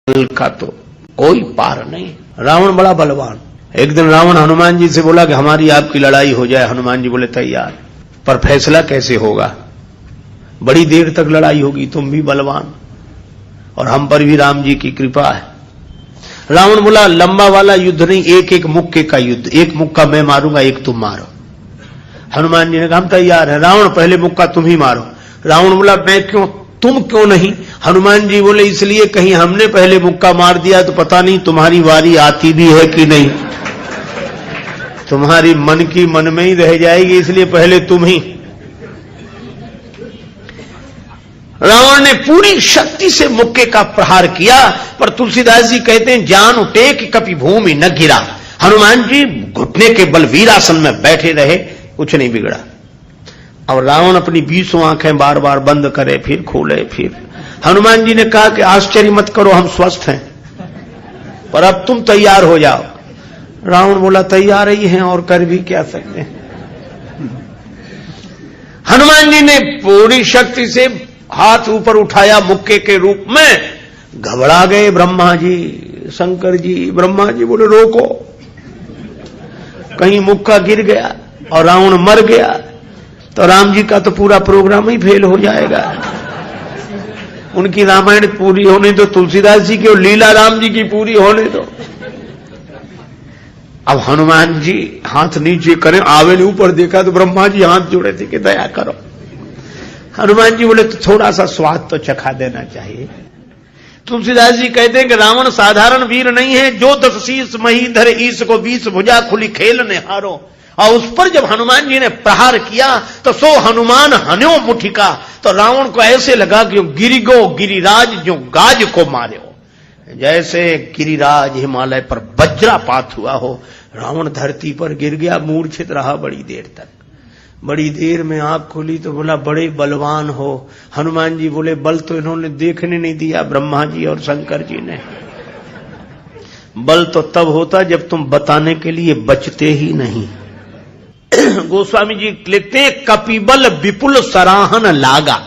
का तो कोई पार नहीं। रावण बड़ा बलवान। एक दिन रावण हनुमान जी से बोला कि हमारी आपकी लड़ाई हो जाए। हनुमान जी बोले तैयार, पर फैसला कैसे होगा? बड़ी देर तक लड़ाई होगी, तुम भी बलवान और हम पर भी राम जी की कृपा है। रावण बोला लंबा वाला युद्ध नहीं, एक एक मुक्के का युद्ध, एक मुक्का मैं मारूंगा, एक तुम मारो। हनुमान जी ने कहा हम तैयार है। रावण पहले मुक्का तुम ही मारो। रावण बोला मैं क्यों, तुम क्यों नहीं? हनुमान जी बोले इसलिए कहीं हमने पहले मुक्का मार दिया तो पता नहीं तुम्हारी वारी आती भी है कि नहीं, तुम्हारी मन की मन में ही रह जाएगी, इसलिए पहले तुम ही। रावण ने पूरी शक्ति से मुक्के का प्रहार किया, पर तुलसीदास जी कहते हैं जान उठे कि कभी भूमि न गिरा। हनुमान जी घुटने के बल वीरासन में बैठे रहे, कुछ नहीं बिगड़ा। और रावण अपनी 20 आंखें बार बार बंद करे फिर खोले फिर। हनुमान जी ने कहा कि आश्चर्य मत करो, हम स्वस्थ हैं, पर अब तुम तैयार हो जाओ। रावण बोला तैयार ही हैं और कर भी क्या सकते हैं। हनुमान जी ने पूरी शक्ति से हाथ ऊपर उठाया मुक्के के रूप में। घबरा गए ब्रह्मा जी, शंकर जी। ब्रह्मा जी बोले रोको, कहीं मुक्का गिर गया और रावण मर गया तो राम जी का तो पूरा प्रोग्राम ही फेल हो जाएगा। उनकी रामायण पूरी होने दो, तुलसीदास जी की और लीला राम जी की पूरी होने दो। अब हनुमान जी हाथ नीचे करें, आवे ने ऊपर देखा तो ब्रह्मा जी हाथ जोड़े थे कि दया करो। हनुमान जी बोले तो थोड़ा सा स्वाद तो चखा देना चाहिए। तुलसीदास जी कहते हैं कि रावण साधारण वीर नहीं है, जो 10 शीश मही धरे ईश को 20 भुजा खुली खेल ने हारो। और उस पर जब हनुमान जी ने प्रहार किया तो सो हनुमान हन्यो मुठिका, तो रावण को ऐसे लगा कि गिरिगो गिरिराज जो गाज को मारे हो, जैसे गिरिराज हिमालय पर वज्रापात हुआ हो। रावण धरती पर गिर गया, मूर्छित रहा बड़ी देर तक। बड़ी देर में आंख खुली तो बोला बड़े बलवान हो। हनुमान जी बोले बल तो इन्होंने देखने नहीं दिया, ब्रह्मा जी और शंकर जी ने। बल तो तब होता जब तुम बताने के लिए बचते ही नहीं। गोस्वामी जी लिखते हैं कपिबल विपुल सराहन लागा।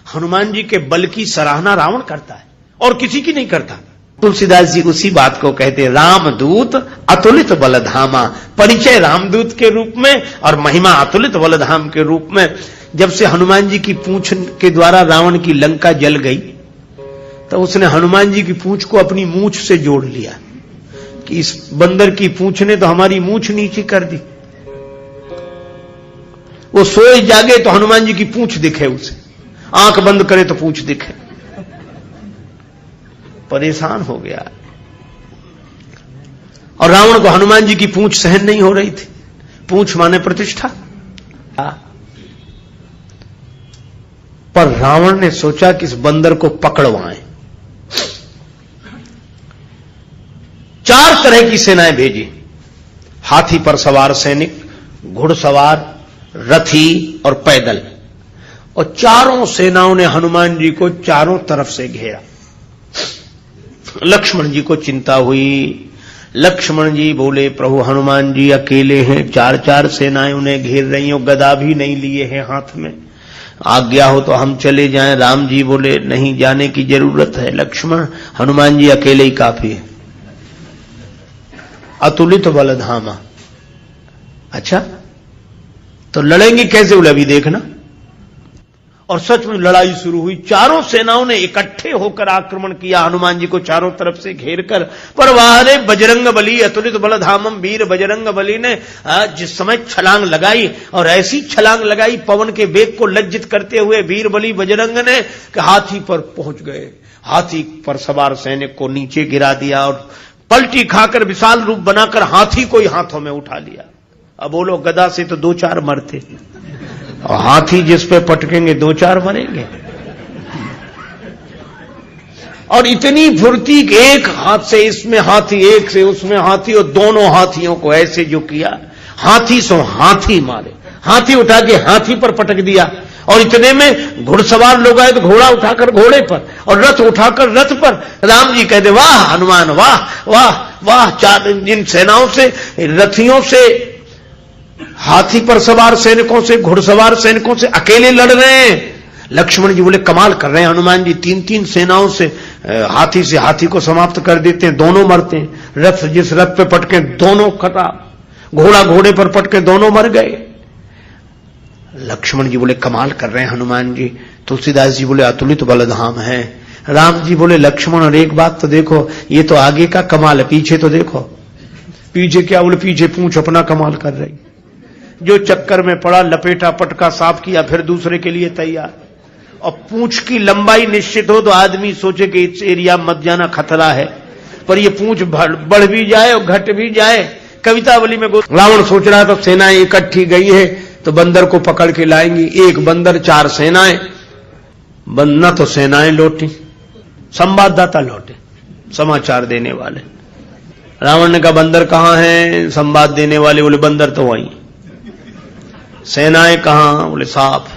हनुमान जी के बल की सराहना रावण करता है और किसी की नहीं करता। तुलसीदास जी उसी बात को कहते हैं रामदूत अतुलित बलधामा। परिचय रामदूत के रूप में और महिमा अतुलित बलधाम के रूप में। जब से हनुमान जी की पूंछ के द्वारा रावण की लंका जल गई तो उसने हनुमान जी की पूंछ को अपनी मूंछ से जोड़ लिया कि इस बंदर की पूंछ ने तो हमारी मूंछ नीचे कर दी। वो सोए जागे तो हनुमान जी की पूंछ दिखे उसे, आंख बंद करे तो पूंछ दिखे। परेशान हो गया। और रावण को हनुमान जी की पूंछ सहन नहीं हो रही थी। पूंछ माने प्रतिष्ठा। पर रावण ने सोचा कि इस बंदर को पकड़वाएं। 4 तरह की सेनाएं भेजी, हाथी पर सवार सैनिक, घुड़सवार, रथी और पैदल। और चारों सेनाओं ने हनुमान जी को चारों तरफ से घेरा। लक्ष्मण जी को चिंता हुई। लक्ष्मण जी बोले प्रभु हनुमान जी अकेले हैं, 4 सेनाएं उन्हें घेर रही हो, गदा भी नहीं लिए हैं हाथ में, आज्ञा हो तो हम चले जाएं। राम जी बोले नहीं, जाने की जरूरत है लक्ष्मण, हनुमान जी अकेले ही काफी है। अतुलित बलधामा। अच्छा तो लड़ेंगे कैसे? बोले अभी देखना। और सच में लड़ाई शुरू हुई। चारों सेनाओं ने इकट्ठे होकर आक्रमण किया हनुमान जी को चारों तरफ से घेरकर। पर वाहरे बजरंग बली अतुलित बलधामम। वीर बजरंग बली ने जिस समय छलांग लगाई और ऐसी छलांग लगाई पवन के वेग को लज्जित करते हुए वीर बली बजरंग ने कि हाथी पर पहुंच गए। हाथी पर सवार सैनिक को नीचे गिरा दिया और पलटी खाकर विशाल रूप बनाकर हाथी को ही हाथों में उठा लिया। अब बोलो गदा से तो 2-4 मरते और हाथी जिस पे पटकेंगे 2-4 मरेंगे। और इतनी फुर्ती कि एक हाथ से इसमें हाथी, एक से उसमें हाथी, और दोनों हाथियों को ऐसे जो किया, हाथी सो हाथी मारे। हाथी उठा के हाथी पर पटक दिया। और इतने में घुड़सवार लोग आए तो घोड़ा उठाकर घोड़े पर और रथ उठाकर रथ पर। राम जी कहते वाह हनुमान वाह वाह वाह। 4 इन सेनाओं से, रथियों से, हाथी पर सवार सैनिकों से, घुड़सवार सैनिकों से अकेले लड़ रहे हैं। लक्ष्मण जी बोले कमाल कर रहे हैं हनुमान जी, 3-3 सेनाओं से हाथी को समाप्त कर देते हैं, दोनों मरते हैं। रथ जिस रथ पे पटके दोनों खराब, घोड़ा घोड़े पर पटके दोनों मर गए। लक्ष्मण जी बोले कमाल कर रहे हैं हनुमान जी। तुलसीदास जी बोले अतुलित बलधाम है। राम जी बोले लक्ष्मण और एक बात तो देखो, ये तो आगे का कमाल है, पीछे तो देखो। पीछे क्या? बोले पीछे पूंछ अपना कमाल कर रही। जो चक्कर में पड़ा, लपेटा पटका साफ किया, फिर दूसरे के लिए तैयार। और पूंछ की लंबाई निश्चित हो तो आदमी सोचे कि इस एरिया मत जाना, खतरा है, पर ये पूंछ बढ़ भी जाए और घट भी जाए। कवितावली में रावण सोच रहा था सेनाएं इकट्ठी गई है तो बंदर को पकड़ के लाएंगी। एक बंदर 4 सेनाएं, न तो सेनाएं लौटी, संवाददाता लौटे, समाचार देने वाले। रावण ने कहा बंदर कहां है? संवाद देने वाले बोले बंदर तो वहीं। सेनाएं कहां? बोले साफ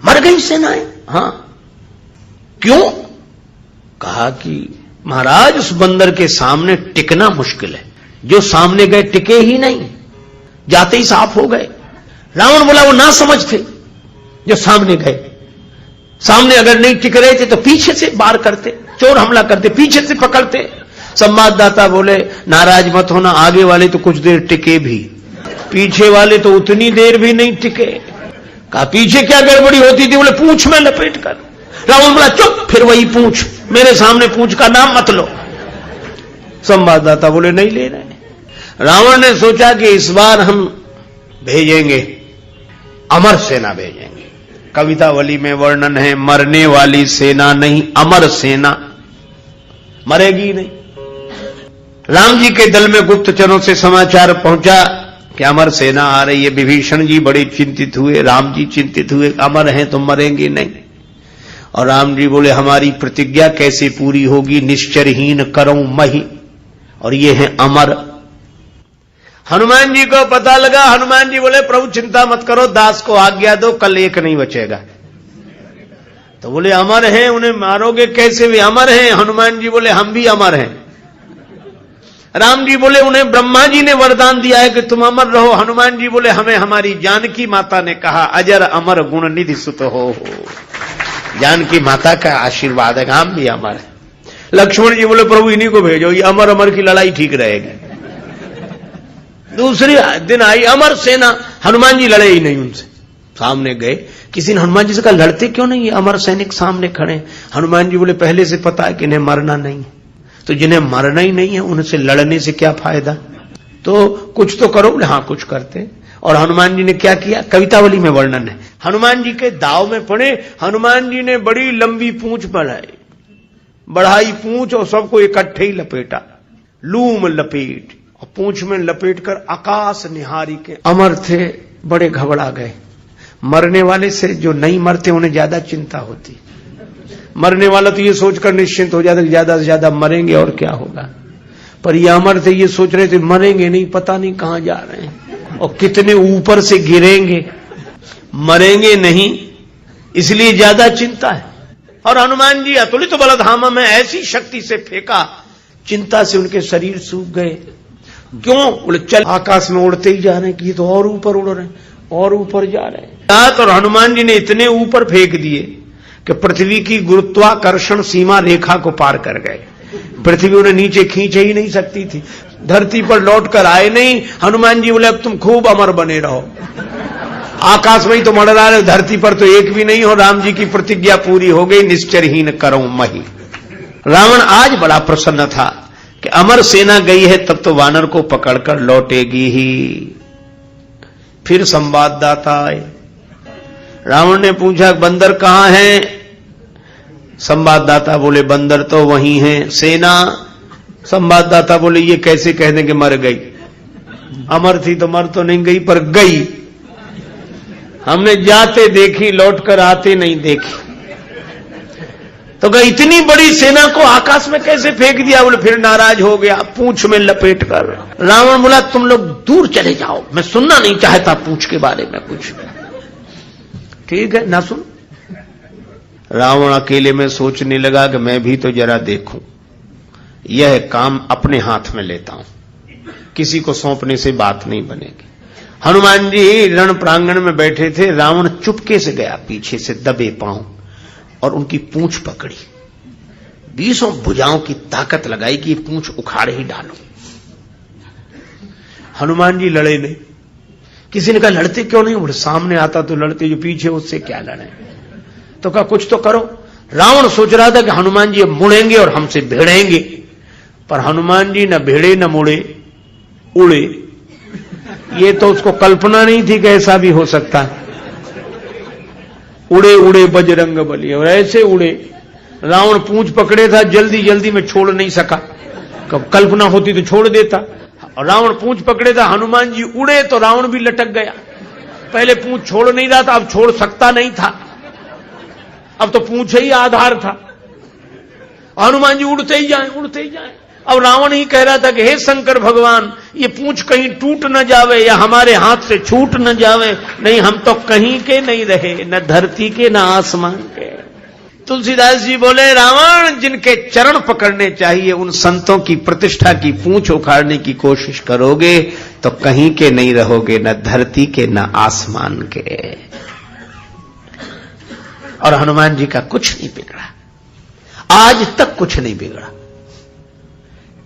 मर गई सेनाएं। हां, क्यों? कहा कि महाराज उस बंदर के सामने टिकना मुश्किल है, जो सामने गए टिके ही नहीं, जाते ही साफ हो गए। रावण बोला वो ना समझ थे जो सामने गए, सामने अगर नहीं टिक रहे थे तो पीछे से वार करते, चोर हमला करते, पीछे से पकड़ते। संवाददाता बोले नाराज मत होना, आगे वाले तो कुछ देर टिके भी, पीछे वाले तो उतनी देर भी नहीं टिके। कहा पीछे क्या गड़बड़ी होती थी? बोले पूंछ में लपेट कर। रावण बोला चुप, फिर वही पूंछ, मेरे सामने पूंछ का नाम मत लो। संवाददाता बोले नहीं ले रहे। रावण ने सोचा कि इस बार हम भेजेंगे, अमर सेना भेजेंगे। कवितावली में वर्णन है मरने वाली सेना नहीं, अमर सेना, मरेगी नहीं। राम जी के दल में गुप्तचरों से समाचार पहुंचा कि अमर सेना आ रही है। विभीषण जी बड़े चिंतित हुए, राम जी चिंतित हुए, अमर हैं तो मरेंगे नहीं। और राम जी बोले हमारी प्रतिज्ञा कैसे पूरी होगी? निश्चरहीन करऊं मही, और ये है अमर। हनुमान जी को पता लगा। हनुमान जी बोले प्रभु चिंता मत करो, दास को आज्ञा दो, कल एक नहीं बचेगा। तो बोले अमर हैं, उन्हें मारोगे कैसे? वे अमर हैं। हनुमान जी बोले हम भी अमर हैं। राम जी बोले उन्हें ब्रह्मा जी ने वरदान दिया है कि तुम अमर रहो। हनुमान जी बोले हमें हमारी जानकी माता ने कहा अजर अमर गुण निधि सुत हो। जानकी माता का आशीर्वाद है, हम भी अमर है। लक्ष्मण जी बोले प्रभु इन्हीं को भेजो, ये अमर अमर की लड़ाई ठीक रहेगी। दूसरी दिन आई अमर सेना, हनुमान जी लड़े ही नहीं उनसे। सामने गए, किसी ने हनुमान जी से कहा लड़ते क्यों नहीं, ये अमर सैनिक सामने खड़े। हनुमान जी बोले पहले से पता है कि इन्हें मरना नहीं है, तो जिन्हें मरना ही नहीं है उनसे लड़ने से क्या फायदा, तो कुछ तो करो। बोले हाँ कुछ करते। और हनुमान जी ने क्या किया? कवितावली में वर्णन है। हनुमान जी के दाव में पड़े, हनुमान जी ने बड़ी लंबी पूंछ बढ़ाई पूंछ और सबको इकट्ठे ही लपेटा, लूम लपेट, और पूंछ में लपेट कर आकाश निहारी के अमर थे, बड़े घबरा गए। मरने वाले से जो नहीं मरते उन्हें ज्यादा चिंता होती, मरने वाला तो ये सोचकर निश्चिंत हो जाता कि ज्यादा से ज्यादा मरेंगे और क्या होगा, पर ये अमर थे, ये सोच रहे थे मरेंगे नहीं, पता नहीं कहां जा रहे हैं और कितने ऊपर से गिरेंगे, मरेंगे नहीं, इसलिए ज्यादा चिंता है। और हनुमान जी अतुलित तो बलधामा में ऐसी शक्ति से फेंका, चिंता से उनके शरीर सूख गए। क्यों? बोले चल आकाश में उड़ते ही जा रहे हैं कि ये तो और ऊपर उड़ रहे हैं और ऊपर जा रहे हैं। और हनुमान जी ने इतने ऊपर फेंक दिए कि पृथ्वी की गुरुत्वाकर्षण सीमा रेखा को पार कर गए। पृथ्वी उन्हें नीचे खींच ही नहीं सकती थी, धरती पर लौट कर आए नहीं। हनुमान जी बोले अब तुम खूब अमर बने रहो, आकाश में ही तो मंडरा रहे, धरती पर तो एक भी नहीं हो। राम जी की प्रतिज्ञा पूरी हो गई, निश्चरहीन करऊं मही। रावण आज बड़ा प्रसन्न था कि अमर सेना गई है, तब तो वानर को पकड़कर लौटेगी ही। फिर संवाददाता आए, रावण ने पूछा बंदर कहां है? संवाददाता बोले बंदर तो वहीं है। सेना? संवाददाता बोले ये कैसे कह दें कि मर गई, अमर थी तो मर तो नहीं गई पर गई, हमने जाते देखी लौटकर आते नहीं देखी। तो गई इतनी बड़ी सेना को आकाश में कैसे फेंक दिया? बोले फिर नाराज हो गया, पूंछ में लपेट कर। रावण बोला तुम लोग दूर चले जाओ, मैं सुनना नहीं चाहता पूंछ के बारे में कुछ। ठीक है ना सुन। रावण अकेले में सोचने लगा कि मैं भी तो जरा देखूं, यह काम अपने हाथ में लेता हूं, किसी को सौंपने से बात नहीं बनेगी। हनुमान जी रण प्रांगण में बैठे थे, रावण चुपके से गया पीछे से दबे पांव और उनकी पूंछ पकड़ी, 20 भुजाओं की ताकत लगाई कि पूंछ उखाड़ ही डालो। हनुमान जी लड़े नहीं। किसी ने कहा लड़ते क्यों नहीं? बोले सामने आता तो लड़ते, जो पीछे उससे क्या लड़े। तो कहा कुछ तो करो। रावण सोच रहा था कि हनुमान जी अब मुड़ेंगे और हमसे भिड़ेंगे, पर हनुमान जी न भिड़े न मुड़े, उड़े। ये तो उसको कल्पना नहीं थी कि ऐसा भी हो सकता। उड़े उड़े बजरंग बली, और ऐसे उड़े। रावण पूंछ पकड़े था, जल्दी जल्दी में छोड़ नहीं सका। कल्पना होती तो छोड़ देता। रावण पूंछ पकड़े था, हनुमान जी उड़े तो रावण भी लटक गया। पहले पूंछ छोड़ नहीं रहा था, अब छोड़ सकता नहीं था, अब तो पूंछ ही आधार था। हनुमान जी उड़ते ही जाए, उड़ते ही जाए। अब रावण ही कह रहा था कि हे शंकर भगवान, ये पूंछ कहीं टूट न जावे या हमारे हाथ से छूट न जावे, नहीं हम तो कहीं के नहीं रहे, न धरती के न आसमान के। तुलसीदास जी बोले, रावण जिनके चरण पकड़ने चाहिए उन संतों की प्रतिष्ठा की पूंछ उखाड़ने की कोशिश करोगे तो कहीं के नहीं रहोगे, न धरती के न आसमान के। और हनुमान जी का कुछ नहीं बिगड़ा, आज तक कुछ नहीं बिगड़ा।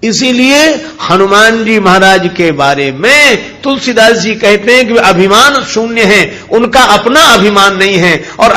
इसीलिए हनुमान जी महाराज के बारे में तुलसीदास जी कहते हैं कि अभिमान शून्य है, उनका अपना अभिमान नहीं है और